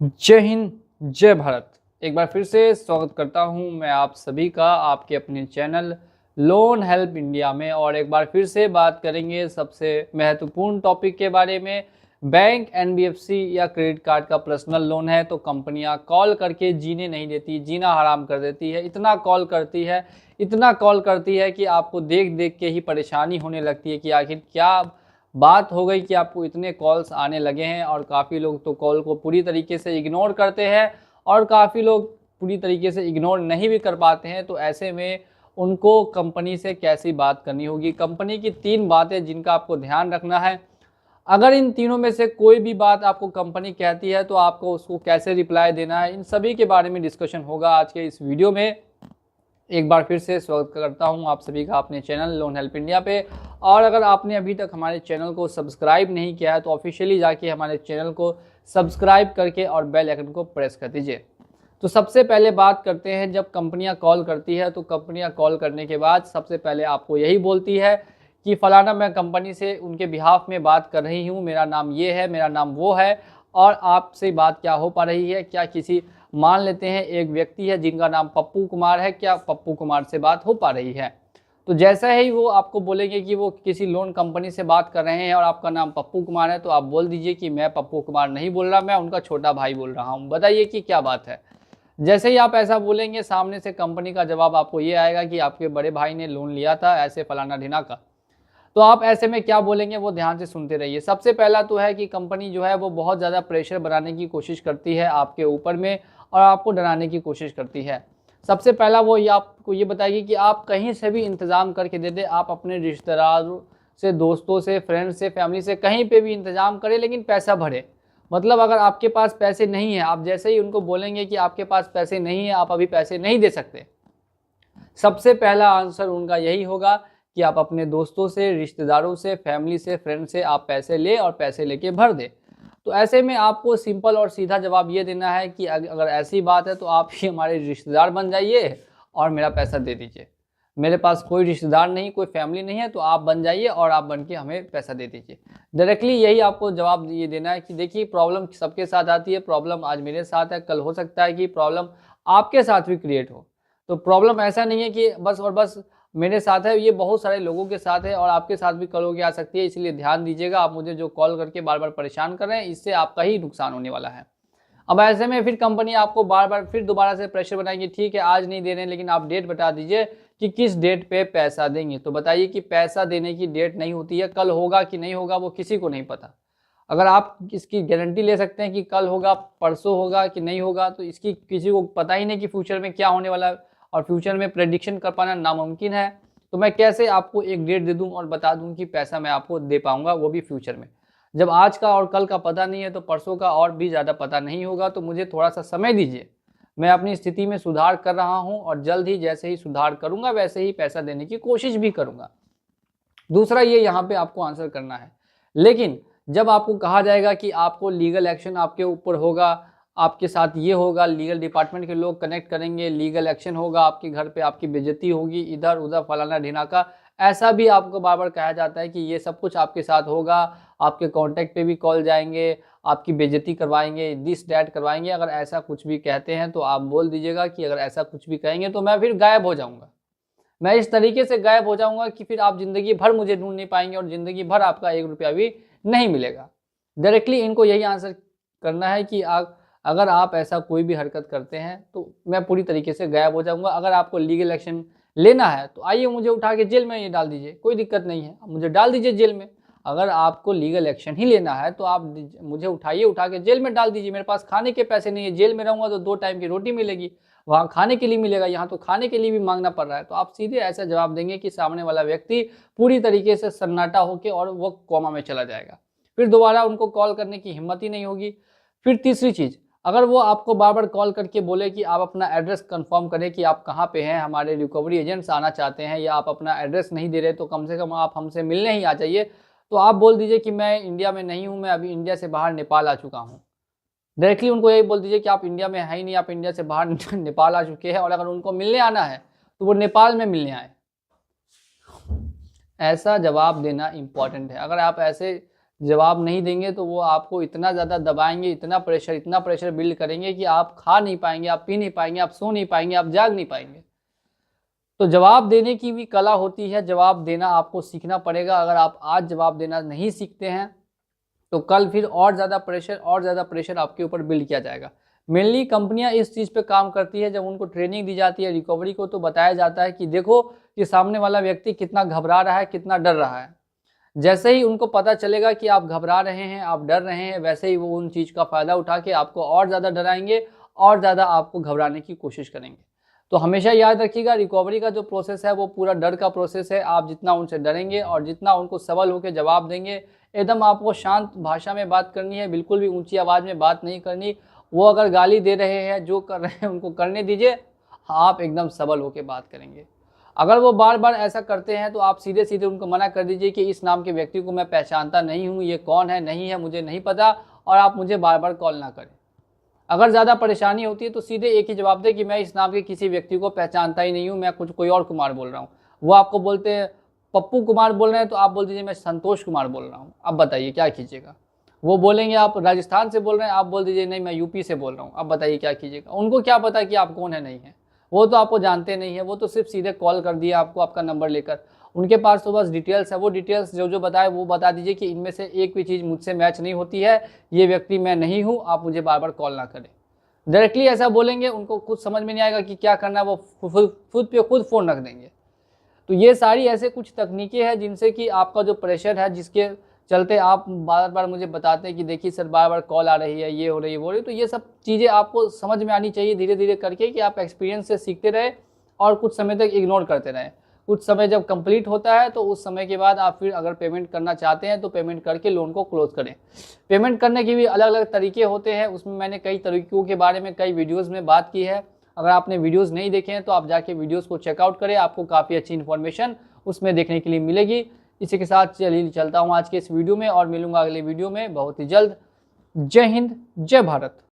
जय हिंद, जय भारत। एक बार फिर से स्वागत करता हूं मैं आप सभी का आपके अपने चैनल लोन हेल्प इंडिया में। और एक बार फिर से बात करेंगे सबसे महत्वपूर्ण टॉपिक के बारे में। बैंक, एनबीएफसी या क्रेडिट कार्ड का पर्सनल लोन है तो कंपनियां कॉल करके जीने नहीं देती, जीना हराम कर देती है। इतना कॉल करती है कि आपको देख देख के ही परेशानी होने लगती है कि आखिर क्या बात हो गई कि आपको इतने कॉल्स आने लगे हैं। और काफ़ी लोग तो कॉल को पूरी तरीके से इग्नोर करते हैं और काफ़ी लोग पूरी तरीके से इग्नोर नहीं भी कर पाते हैं। तो ऐसे में उनको कंपनी से कैसी बात करनी होगी। कंपनी की 3 बातें जिनका आपको ध्यान रखना है। अगर इन तीनों में से कोई भी बात आपको कंपनी कहती है तो आपको उसको कैसे रिप्लाई देना है, इन सभी के बारे में डिस्कशन होगा आज के इस वीडियो में। एक बार फिर से स्वागत करता हूं आप सभी का अपने चैनल लोन हेल्प इंडिया पे। और अगर आपने अभी तक हमारे चैनल को सब्सक्राइब नहीं किया है तो ऑफिशियली जाके हमारे चैनल को सब्सक्राइब करके और बेल आइकन को प्रेस कर दीजिए। तो सबसे पहले बात करते हैं, जब कंपनियां कॉल करती है तो कंपनियां कॉल करने के बाद सबसे पहले आपको यही बोलती है कि फ़लाना मैं कंपनी से उनके बिहाफ में बात कर रही हूँ, मेरा नाम ये है, मेरा नाम वो है, और आपसे बात क्या हो पा रही है। क्या किसी, मान लेते हैं एक व्यक्ति है जिनका नाम पप्पू कुमार है, क्या पप्पू कुमार से बात हो पा रही है। तो जैसा ही वो आपको बोलेंगे कि वो किसी लोन कंपनी से बात कर रहे हैं और आपका नाम पप्पू कुमार है, तो आप बोल दीजिए कि मैं पप्पू कुमार नहीं बोल रहा, मैं उनका छोटा भाई बोल रहा हूँ, बताइए कि क्या बात है। जैसे ही आप ऐसा बोलेंगे, सामने से कंपनी का जवाब आपको ये आएगा कि आपके बड़े भाई ने लोन लिया था ऐसे फलाना ढिना का। तो आप ऐसे में क्या बोलेंगे वो ध्यान से सुनते रहिए। सबसे पहला तो है कि कंपनी जो है वो बहुत ज़्यादा प्रेशर बनाने की कोशिश करती है आपके ऊपर में और आपको डराने की कोशिश करती है। सबसे पहला वो ये आपको ये बताएगी कि आप कहीं से भी इंतज़ाम करके दे दें, आप अपने रिश्तेदारों से, दोस्तों से, फ्रेंड्स से, फैमिली से, कहीं पे भी इंतज़ाम करें लेकिन पैसा भरे। मतलब अगर आपके पास पैसे नहीं हैं, आप जैसे ही उनको बोलेंगे कि आपके पास पैसे नहीं हैं, आप अभी पैसे नहीं दे सकते, सबसे पहला आंसर उनका यही होगा कि आप अपने दोस्तों से, रिश्तेदारों से, फैमिली से, फ्रेंड से आप पैसे ले और पैसे लेके भर दे। तो ऐसे में आपको सिंपल और सीधा जवाब ये देना है कि अगर ऐसी बात है तो आप ही हमारे रिश्तेदार बन जाइए और मेरा पैसा दे दीजिए। मेरे पास कोई रिश्तेदार नहीं, कोई फैमिली नहीं है, तो आप बन जाइए और आप बन के हमें पैसा दे दीजिए। डायरेक्टली यही आपको जवाब ये देना है कि देखिए, प्रॉब्लम सबके साथ आती है, प्रॉब्लम आज मेरे साथ है, कल हो सकता है कि प्रॉब्लम आपके साथ भी क्रिएट हो। तो प्रॉब्लम ऐसा नहीं है कि बस और बस मेरे साथ है, ये बहुत सारे लोगों के साथ है और आपके साथ भी कल हो के आ सकती है। इसलिए ध्यान दीजिएगा, आप मुझे जो कॉल करके बार बार परेशान कर रहे हैं, इससे आपका ही नुकसान होने वाला है। अब ऐसे में फिर कंपनी आपको बार बार फिर दोबारा से प्रेशर बनाएगी, ठीक है आज नहीं दे रहे हैं लेकिन आप डेट बता दीजिए कि किस डेट पे पैसा देंगे। तो बताइए कि पैसा देने की डेट नहीं होती है, कल होगा कि नहीं होगा वो किसी को नहीं पता। अगर आप इसकी गारंटी ले सकते हैं कि कल होगा, परसों होगा कि नहीं होगा, तो इसकी किसी को पता ही नहीं कि फ्यूचर में क्या होने वाला है और फ्यूचर में प्रेडिक्शन कर पाना नामुमकिन है। तो मैं कैसे आपको एक डेट दे दूं और बता दूं कि पैसा मैं आपको दे पाऊंगा, वो भी फ्यूचर में। जब आज का और कल का पता नहीं है तो परसों का और भी ज़्यादा पता नहीं होगा। तो मुझे थोड़ा सा समय दीजिए, मैं अपनी स्थिति में सुधार कर रहा हूँ और जल्द ही जैसे ही सुधार करूँगा वैसे ही पैसा देने की कोशिश भी करूँगा। दूसरा ये यहाँ पे आपको आंसर करना है। लेकिन जब आपको कहा जाएगा कि आपको लीगल एक्शन आपके ऊपर होगा, आपके साथ ये होगा, लीगल डिपार्टमेंट के लोग कनेक्ट करेंगे, लीगल एक्शन होगा, आपके घर पे आपकी बेइज्जती होगी, इधर उधर फलाना ढिनाका, ऐसा भी आपको बार बार कहा जाता है कि ये सब कुछ आपके साथ होगा। आपके कॉन्टैक्ट पे भी कॉल जाएंगे, आपकी बेइज्जती करवाएंगे, दिस डैट करवाएंगे। अगर ऐसा कुछ भी कहते हैं तो आप बोल दीजिएगा कि अगर ऐसा कुछ भी कहेंगे तो मैं फिर गायब हो जाऊँगा। मैं इस तरीके से गायब हो जाऊंगा कि फिर आप ज़िंदगी भर मुझे ढूंढ नहीं पाएंगे और ज़िंदगी भर आपका 1 रुपया भी नहीं मिलेगा। डायरेक्टली इनको यही आंसर करना है कि अगर आप ऐसा कोई भी हरकत करते हैं तो मैं पूरी तरीके से गायब हो जाऊंगा। अगर आपको लीगल एक्शन लेना है तो आइए मुझे उठा के जेल में ये डाल दीजिए, कोई दिक्कत नहीं है, मुझे डाल दीजिए जेल में। अगर आपको लीगल एक्शन ही लेना है तो आप मुझे उठाइए, उठा के जेल में डाल दीजिए। मेरे पास खाने के पैसे नहीं है, जेल में रहूँगा तो 2 टाइम की रोटी मिलेगी, वहाँ खाने के लिए मिलेगा, यहाँ तो खाने के लिए भी मांगना पड़ रहा है। तो आप सीधे ऐसा जवाब देंगे कि सामने वाला व्यक्ति पूरी तरीके से सन्नाटा होकर और वो कोमा में चला जाएगा, फिर दोबारा उनको कॉल करने की हिम्मत ही नहीं होगी। फिर तीसरी चीज़, अगर वो आपको बार बार कॉल करके बोले कि आप अपना एड्रेस कंफर्म करें कि आप कहाँ पे हैं, हमारे रिकवरी एजेंट्स आना चाहते हैं, या आप अपना एड्रेस नहीं दे रहे तो कम से कम आप हमसे मिलने ही आ जाइए, तो आप बोल दीजिए कि मैं इंडिया में नहीं हूँ, मैं अभी इंडिया से बाहर नेपाल आ चुका हूँ। डायरेक्टली उनको यही बोल दीजिए कि आप इंडिया में है ही नहीं, आप इंडिया से बाहर नेपाल आ चुके हैं, और अगर उनको मिलने आना है तो वो नेपाल में मिलने आए। ऐसा जवाब देना इम्पॉर्टेंट है। अगर आप ऐसे जवाब नहीं देंगे तो वो आपको इतना ज़्यादा दबाएंगे, इतना प्रेशर बिल्ड करेंगे कि आप खा नहीं पाएंगे, आप पी नहीं पाएंगे, आप सो नहीं पाएंगे, आप जाग नहीं पाएंगे। तो जवाब देने की भी कला होती है, जवाब देना आपको सीखना पड़ेगा। अगर आप आज जवाब देना नहीं सीखते हैं तो कल फिर और ज़्यादा प्रेशर आपके ऊपर बिल्ड किया जाएगा। मेनली कंपनियां इस चीज़ पे काम करती है, जब उनको ट्रेनिंग दी जाती है रिकवरी को, तो बताया जाता है कि देखो कि सामने वाला व्यक्ति कितना घबरा रहा है, कितना डर रहा है। जैसे ही उनको पता चलेगा कि आप घबरा रहे हैं, आप डर रहे हैं, वैसे ही वो उन चीज़ का फ़ायदा उठा के आपको और ज़्यादा डराएंगे और ज़्यादा आपको घबराने की कोशिश करेंगे। तो हमेशा याद रखिएगा, रिकवरी का जो प्रोसेस है वो पूरा डर का प्रोसेस है। आप जितना उनसे डरेंगे और जितना उनको सबल होकर जवाब देंगे, एकदम आपको शांत भाषा में बात करनी है, बिल्कुल भी ऊंची आवाज़ में बात नहीं करनी। वो अगर गाली दे रहे हैं, जो कर रहे हैं उनको करने दीजिए, आप एकदम सबल होकर बात करेंगे। अगर वो बार बार ऐसा करते हैं तो आप सीधे सीधे उनको मना कर दीजिए कि इस नाम के व्यक्ति को मैं पहचानता नहीं हूँ, ये कौन है, नहीं है, मुझे नहीं पता, और आप मुझे बार बार कॉल ना करें। अगर ज़्यादा परेशानी होती है तो सीधे एक ही जवाब दें कि मैं इस नाम के किसी व्यक्ति को पहचानता ही नहीं हूँ, मैं कोई और कुमार बोल रहा हूँ। वो आपको बोलते हैं पप्पू कुमार बोल रहे हैं तो आप बोल दीजिए मैं संतोष कुमार बोल रहा हूँ। अब बताइए क्या कीजिएगा। वो बोलेंगे आप राजस्थान से बोल रहे हैं, आप बोल दीजिए नहीं मैं यूपी से बोल रहा हूँ। अब बताइए क्या कीजिएगा। उनको क्या पता कि आप कौन है नहीं है, वो तो आपको जानते नहीं है, वो तो सिर्फ सीधे कॉल कर दिया आपको आपका नंबर लेकर। उनके पास तो बस डिटेल्स है, वो डिटेल्स जो जो बताए वो बता दीजिए कि इनमें से एक भी चीज़ मुझसे मैच नहीं होती है, ये व्यक्ति मैं नहीं हूँ, आप मुझे बार बार कॉल ना करें। डायरेक्टली ऐसा बोलेंगे, उनको कुछ समझ में नहीं आएगा कि क्या करना है, वो खुद फ़ोन रख देंगे। तो ये सारी ऐसे कुछ तकनीकें हैं जिनसे कि आपका जो प्रेशर है, जिसके चलते आप बार बार मुझे बताते हैं कि देखिए सर बार बार कॉल आ रही है, ये हो रही है, वो हो रही है। तो ये सब चीज़ें आपको समझ में आनी चाहिए धीरे धीरे करके, कि आप एक्सपीरियंस से सीखते रहे और कुछ समय तक इग्नोर करते रहें। कुछ समय जब कंप्लीट होता है तो उस समय के बाद आप फिर अगर पेमेंट करना चाहते हैं तो पेमेंट करके लोन को क्लोज करें। पेमेंट करने के भी अलग अलग तरीके होते हैं, उसमें मैंने कई तरीकों के बारे में कई वीडियोज़ में बात की है। अगर आपने वीडियोस नहीं देखे हैं तो आप जाके वीडियोस को चेकआउट करें, आपको काफ़ी अच्छी इन्फॉर्मेशन उसमें देखने के लिए मिलेगी। इसी के साथ चलिए चलता हूँ आज के इस वीडियो में और मिलूंगा अगले वीडियो में बहुत ही जल्द। जय हिंद, जय भारत।